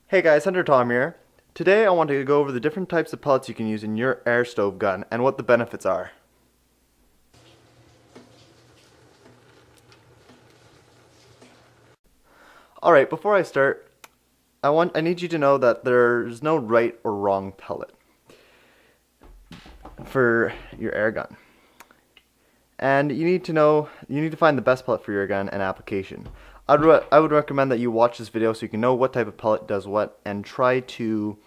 Hey guys, Hunter Tom here. Today I want to go over the different types of pellets you can use in your air stove gun and what the benefits are. Alright, before I start, I need you to know that there's no right or wrong pellet for your air gun. And you need to find the best pellet for your gun and application. I would recommend that you watch this video so you can know what type of pellet does what and try to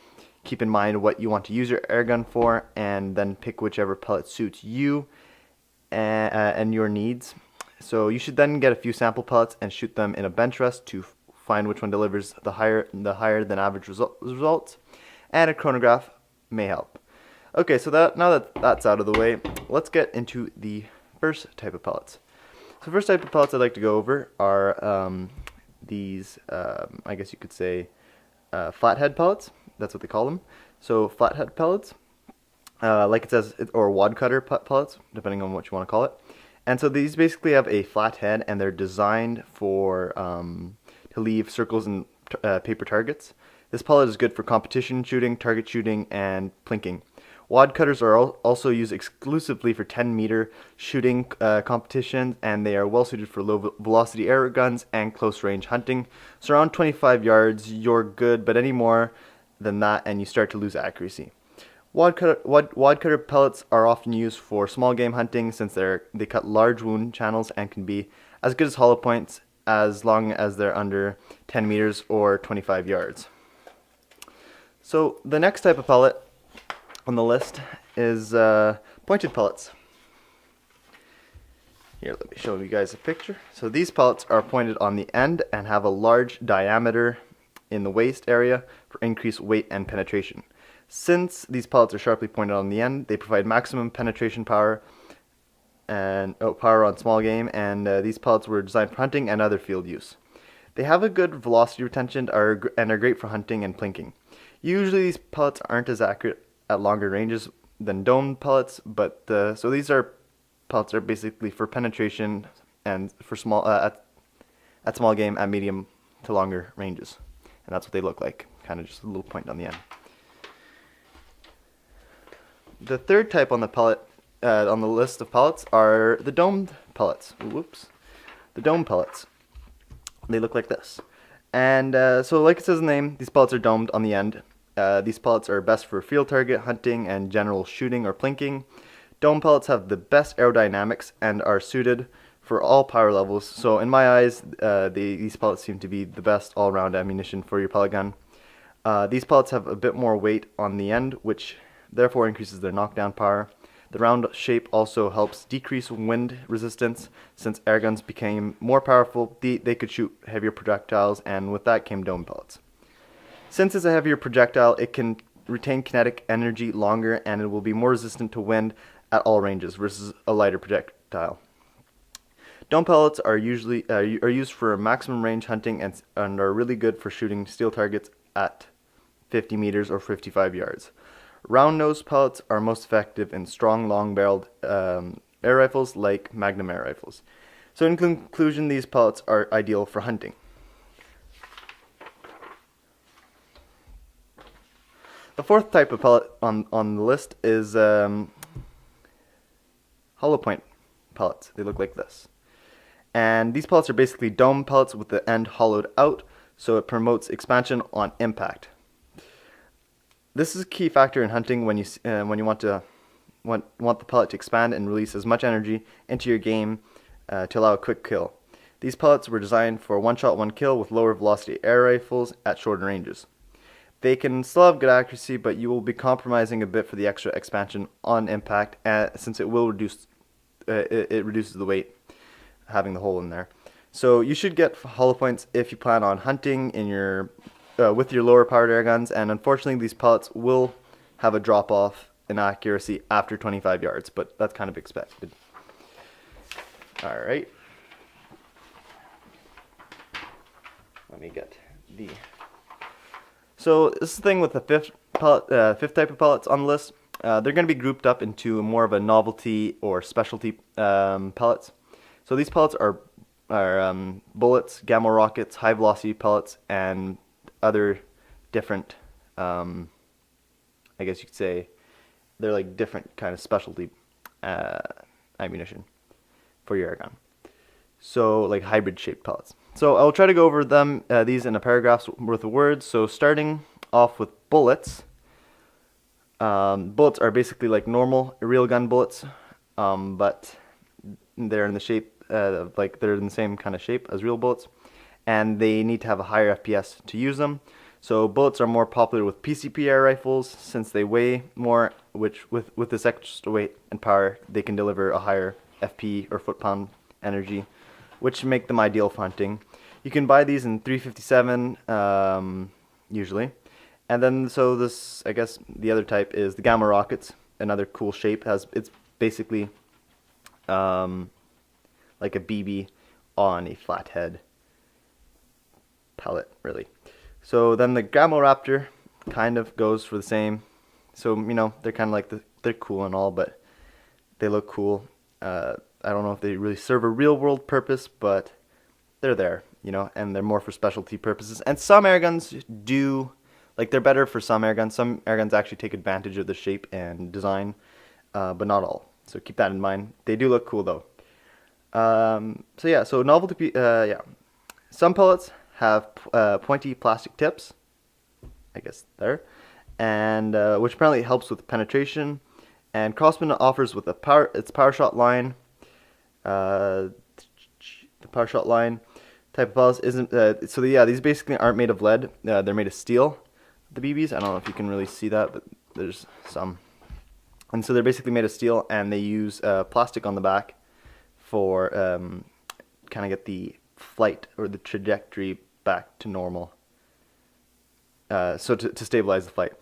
keep in mind what you want to use your air gun for and then pick whichever pellet suits you and your needs. So you should then get a few sample pellets and shoot them in a bench rest to find which one delivers the higher than average results, and a chronograph may help. Okay, so now that that's out of the way, let's get into the first type of pellets. So first type of pellets I'd like to go over are these, I guess you could say, flathead pellets. That's what they call them. So flathead pellets, like it says, or wad cutter pellets, depending on what you want to call it. And so these basically have a flat head, and they're designed for to leave circles and paper targets. This pellet is good for competition shooting, target shooting, and plinking. Wad cutters are also used exclusively for 10-meter shooting competitions, and they are well suited for low velocity air guns and close range hunting. So around 25 yards, you're good, but any more than that, and you start to lose accuracy. Wad cutter pellets are often used for small game hunting since they cut large wound channels and can be as good as hollow points as long as they're under 10 meters or 25 yards. So the next type of pellet on the list is pointed pellets. Here, let me show you guys a picture. So these pellets are pointed on the end and have a large diameter in the waist area for increased weight and penetration. Since these pellets are sharply pointed on the end, they provide maximum penetration power and power on small game, and these pellets were designed for hunting and other field use. They have a good velocity retention and are great for hunting and plinking. Usually these pellets aren't as accurate at longer ranges than domed pellets, but so these pellets are basically for penetration and for small at small game at medium to longer ranges, and that's what they look like, kind of just a little point on the end. The third type on the list of pellets are the domed pellets. Whoops, the dome pellets. They look like this, and so like it says in the name, these pellets are domed on the end. These pellets are best for field target hunting and general shooting or plinking. Dome pellets have the best aerodynamics and are suited for all power levels. So in my eyes, these pellets seem to be the best all-round ammunition for your pellet gun. These pellets have a bit more weight on the end, which therefore increases their knockdown power. The round shape also helps decrease wind resistance. Since air guns became more powerful, they could shoot heavier projectiles, and with that came dome pellets. Since it's a heavier projectile, it can retain kinetic energy longer, and it will be more resistant to wind at all ranges versus a lighter projectile. Dome pellets are usually are used for maximum range hunting and are really good for shooting steel targets at 50 meters or 55 yards. Round nose pellets are most effective in strong, long-barreled air rifles like Magnum air rifles. So in conclusion, these pellets are ideal for hunting. The fourth type of pellet on the list is hollow point pellets. They look like this. And these pellets are basically dome pellets with the end hollowed out, so it promotes expansion on impact. This is a key factor in hunting when you want the pellet to expand and release as much energy into your game to allow a quick kill. These pellets were designed for one-shot, one-kill with lower velocity air rifles at shorter ranges. They can still have good accuracy, but you will be compromising a bit for the extra expansion on impact, since it will reduces the weight, having the hole in there. So you should get hollow points if you plan on hunting in your with your lower powered air guns, and unfortunately these pellets will have a drop off in accuracy after 25 yards, but that's kind of expected. Alright. Let me get the... So this is the thing with the fifth type of pellets on the list. They're going to be grouped up into more of a novelty or specialty pellets. So these pellets are bullets, gamma rockets, high velocity pellets, and other different, I guess you could say, they're like different kind of specialty ammunition for your air gun. So like hybrid shaped pellets. So I'll try to go over them these in a paragraph's worth of words. So starting off with bullets. Bullets are basically like normal real gun bullets, but they're in the shape like they're in the same kind of shape as real bullets, and they need to have a higher FPS to use them. So bullets are more popular with PCP air rifles since they weigh more, which with this extra weight and power, they can deliver a higher FP or foot-pound energy, which make them ideal for hunting. You can buy these in 357 usually. And then, so this, I guess, the other type is the Gamma Rockets. Another cool shape. It's basically like a BB on a flathead pellet, really. So then the Gamma Raptor kind of goes for the same. So, you know, they're kind of like, they're cool and all, but they look cool. I don't know if they really serve a real world purpose, but they're there, you know, and they're more for specialty purposes. And some air guns do, like, they're better for some air guns. Some air guns actually take advantage of the shape and design, but not all. So keep that in mind. They do look cool though. So yeah, so novelty, yeah. Some pellets have pointy plastic tips, I guess there, and which apparently helps with penetration. And Crossman offers with its power shot line. The power shot line type of pellets isn't. So yeah, these basically aren't made of lead. They're made of steel. The BBs. I don't know if you can really see that, but there's some. And so they're basically made of steel, and they use plastic on the back for kind of get the flight or the trajectory back to normal. So to stabilize the flight.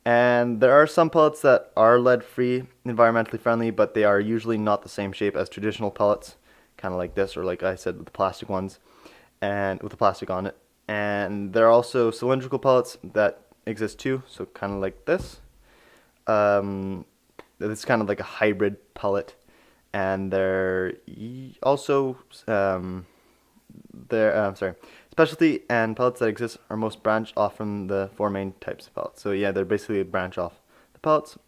And there are some pellets that are lead-free, environmentally friendly, but they are usually not the same shape as traditional pellets, kind of like this, or like I said, with the plastic ones, and with the plastic on it. And there are also cylindrical pellets that exist too, so kind of like this. It's kind of like a hybrid pellet, and they're also specialty and pellets that exist are most branched off from the four main types of pellets. So yeah, they're basically a branch off the pellets.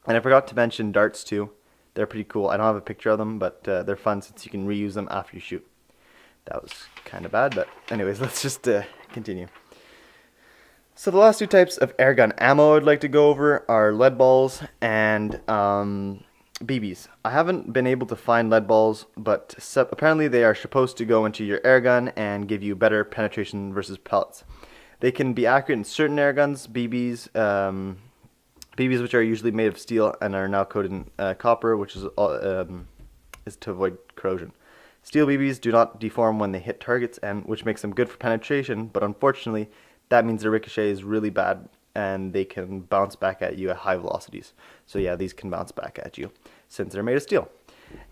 And I forgot to mention darts too. They're pretty cool. I don't have a picture of them, but they're fun since you can reuse them after you shoot. That was kind of bad, but anyways, let's just continue. So the last two types of airgun ammo I'd like to go over are lead balls and BBs. I haven't been able to find lead balls, but apparently they are supposed to go into your airgun and give you better penetration versus pellets. They can be accurate in certain airguns. BBs which are usually made of steel and are now coated in copper, which is to avoid corrosion. Steel BBs do not deform when they hit targets, and which makes them good for penetration, but unfortunately that means the ricochet is really bad and they can bounce back at you at high velocities. So yeah, these can bounce back at you since they're made of steel.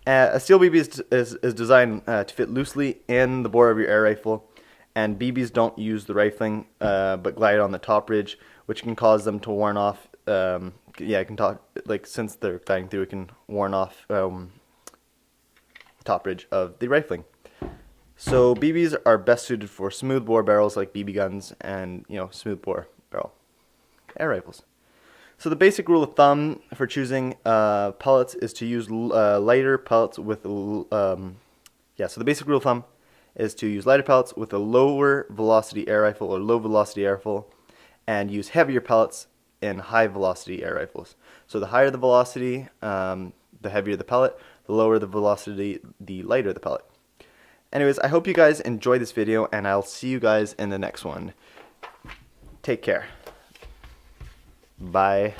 A steel BB is designed to fit loosely in the bore of your air rifle, and BBs don't use the rifling but glide on the top ridge, which can cause them to worn off. Yeah, it can since they're gliding through, it can worn off top ridge of the rifling. So BBs are best suited for smooth bore barrels like BB guns and, you know, smooth bore barrel air rifles. So the basic rule of thumb for choosing pellets is to use lighter pellets with so the basic rule of thumb is to use lighter pellets with a lower velocity air rifle or low velocity air rifle, and use heavier pellets in high velocity air rifles. So the higher the velocity, the heavier the pellet. The lower the velocity, the lighter the pellet. Anyways, I hope you guys enjoyed this video, and I'll see you guys in the next one. Take care. Bye.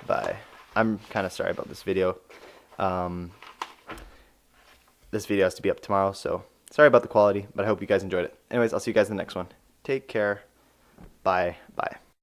Bye. I'm kind of sorry about this video. This video has to be up tomorrow, so sorry about the quality, but I hope you guys enjoyed it. Anyways, I'll see you guys in the next one. Take care. Bye. Bye.